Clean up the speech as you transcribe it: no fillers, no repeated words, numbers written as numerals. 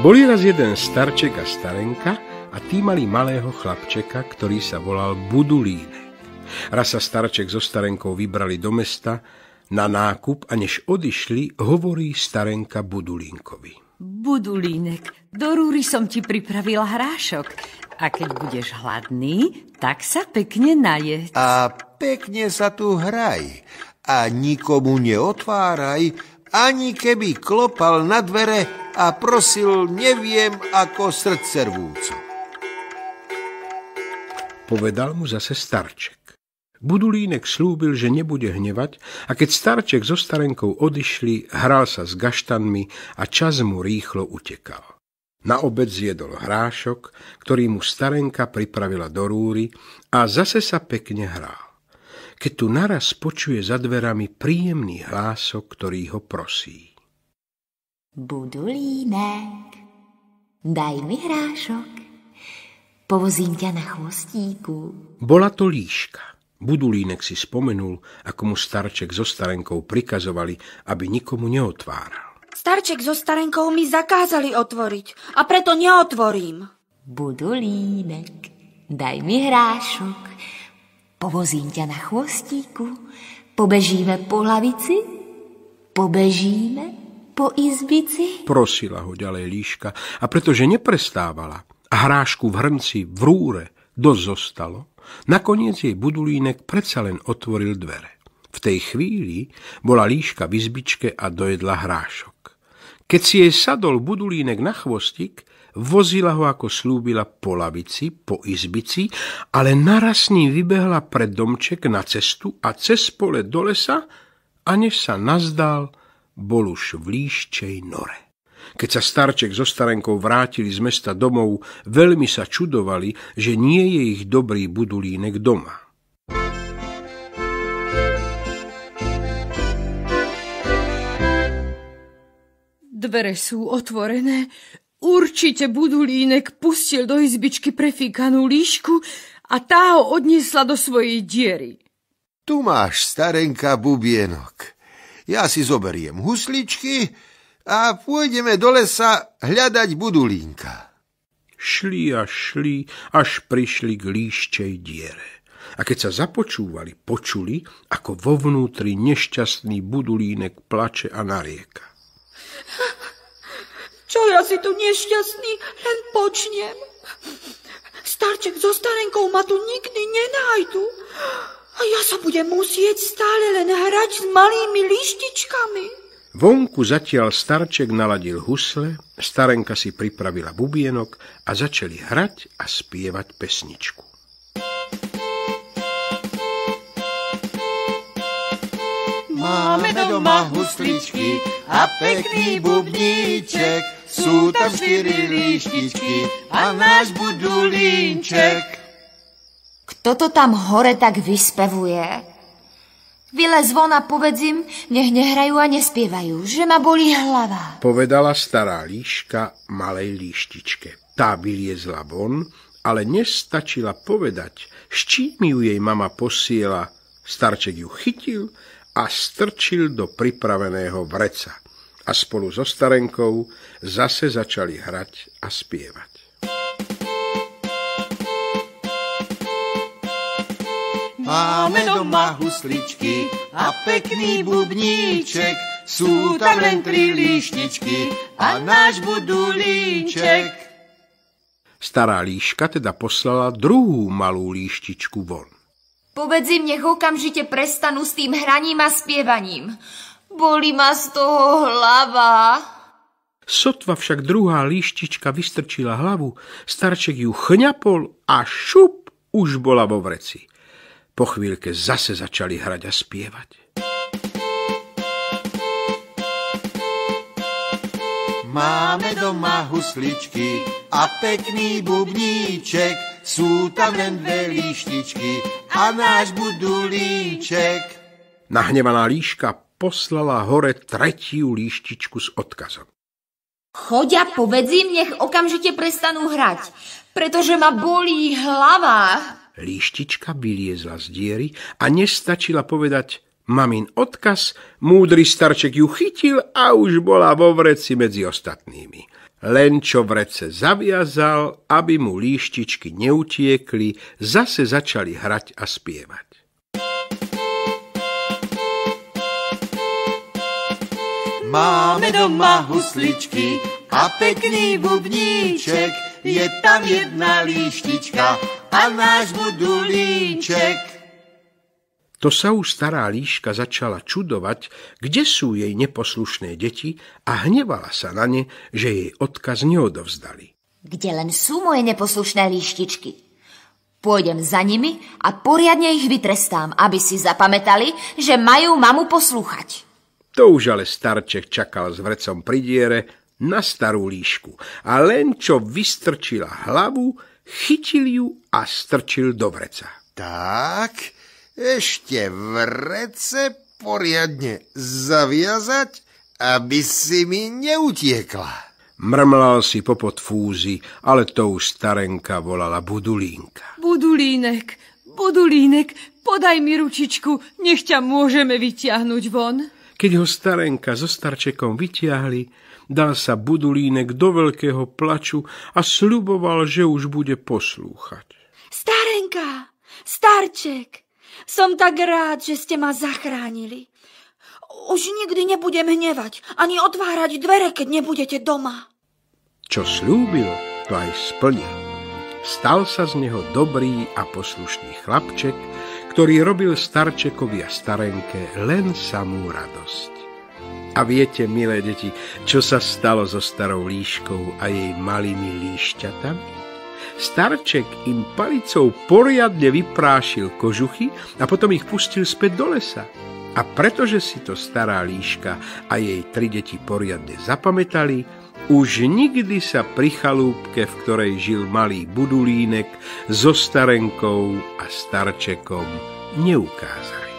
Boli raz jeden starček a starenka a tí mali malého chlapčeka, ktorý sa volal Budulínek. Raz sa starček so starenkou vybrali do mesta na nákup a než odišli, hovorí starenka Budulínkovi. Budulínek, do rúry som ti pripravila hrášok. A keď budeš hladný, tak sa pekne najedz. A pekne sa tu hraj. A nikomu neotváraj, ani keby klopal na dvere a prosil neviem ako srdce rvúco. Povedal mu zase starček. Budulínek slúbil, že nebude hnevať a keď starček so starenkou odišli, hral sa s gaštanmi a čas mu rýchlo utekal. Na obed zjedol hrášok, ktorý mu starenka pripravila do rúry a zase sa pekne hral. Keď tu naraz počuje za dverami príjemný hlások, ktorý ho prosí. Budulínek, daj mi hrášok, povozím ťa na chvostíku. Bola to líška. Budulínek si spomenul, ako mu starček so starenkou prikazovali, aby nikomu neotváral. Starček so starenkou mi zakázali otvoriť a preto neotvorím. Budulínek, daj mi hrášok, povozím ťa na chvostíku, pobežíme po hlavici, pobežíme po izbici. Prosila ho ďalej líška a pretože neprestávala a hrášku v hrnci v rúre dosť zostalo, nakoniec jej Budulínek predsa len otvoril dvere. V tej chvíli bola líška v izbičke a dojedla hrášok. Keď si jej sadol Budulínek na chvostík, vozila ho, ako slúbila, po lavici, po izbici, ale naraz s ním vybehla pred domček na cestu a cez pole do lesa, a než sa nazdal, bol už v líščej nore. Keď sa starček so starenkou vrátili z mesta domov, veľmi sa čudovali, že nie je ich dobrý Budulínek doma. Dvere sú otvorené. Určite Budulínek pustil do izbičky prefíkanú líšku a tá ho odniesla do svojej diery. Tu máš, starenka, bubienok. Ja si zoberiem husličky a pôjdeme do lesa hľadať Budulínka. Šli a šli, až prišli k líščej diere. A keď sa započúvali, počuli, ako vo vnútri nešťastný Budulínek plače a narieka. Čo ja si tu nešťastný len počnem? Starček so starenkou ma tu nikdy nenájdu. A ja sa budem musieť stále len hrať s malými líštičkami. Vonku zatiaľ starček naladil husle, starenka si pripravila bubienok a začali hrať a spievať pesničku. Máme doma husličky a pekný bubníček, sú tam 4 líštičky a náš Budulínček. Kto to tam hore tak vyspevuje? Vylez von a povedz im, nech nehrajú a nespievajú, že ma bolí hlava. Povedala stará líška malej líštičke. Tá vyliezla von, ale nestačila povedať, s čím ju jej mama posiela. Starček ju chytil a strčil do pripraveného vreca. A spolu so starenkou zase začali hrať a spievať. Máme doma husličky a pekný bubníček, sú tam len 3 líštičky a náš Budulínček. Stará líška teda poslala druhú malú líštičku von. Povedz im, nech okamžite prestanú s tým hraním a spievaním. Bolí ma z toho hlava. Sotva však druhá líštička vystrčila hlavu, starček ju chňapol a šup, už bola vo vreci. Po chvíľke zase začali hrať a spievať. Máme doma husličky a pekný bubníček, sú tam len 2 líštičky a náš Budulínček. Nahnevaná líška poslala hore 3. líštičku s odkazom. Choď a povedz im, nech okamžite prestanú hrať, pretože ma bolí hlava. Líštička vyliezla z diery a nestačila povedať mamin odkaz, múdry starček ju chytil a už bola vo vreci medzi ostatnými. Len čo vrece zaviazal, aby mu líštičky neutiekli, zase začali hrať a spievať. Máme doma husličky a pekný bubníček, je tam jedna líštička a náš budulíček. To sa už stará líška začala čudovať, kde sú jej neposlušné deti a hnevala sa na ne, že jej odkaz neodovzdali. Kde len sú moje neposlušné líštičky? Pôjdem za nimi a poriadne ich vytrestám, aby si zapamätali, že majú mamu poslúchať. To už ale starček čakal s vrecom pri diere na starú líšku a len čo vystrčila hlavu, chytil ju a strčil do vreca. Tak, ešte vrece poriadne zaviazať, aby si mi neutiekla. Mrmlal si popod fúzy, ale to už starenka volala Budulínka. Budulínek, podaj mi ručičku, nech ťa môžeme vytiahnuť von. Keď ho starenka so starčekom vytiahli, dal sa Budulínek do veľkého plaču a sľuboval, že už bude poslúchať. Starenka, starček, som tak rád, že ste ma zachránili. Už nikdy nebudem hnevať, ani otvárať dvere, keď nebudete doma. Čo sľúbil, to aj splnil. Stal sa z neho dobrý a poslušný chlapček, ktorý robil starčekovi a starenke len samú radosť. A viete, milé deti, čo sa stalo so starou líškou a jej malými líšťatami? Starček im palicou poriadne vyprášil kožuchy a potom ich pustil späť do lesa. A pretože si to stará líška a jej 3 deti poriadne zapamätali, už nikdy sa pri chalúbke, v ktorej žil malý Budulínek, so starenkou a starčekom neukázali.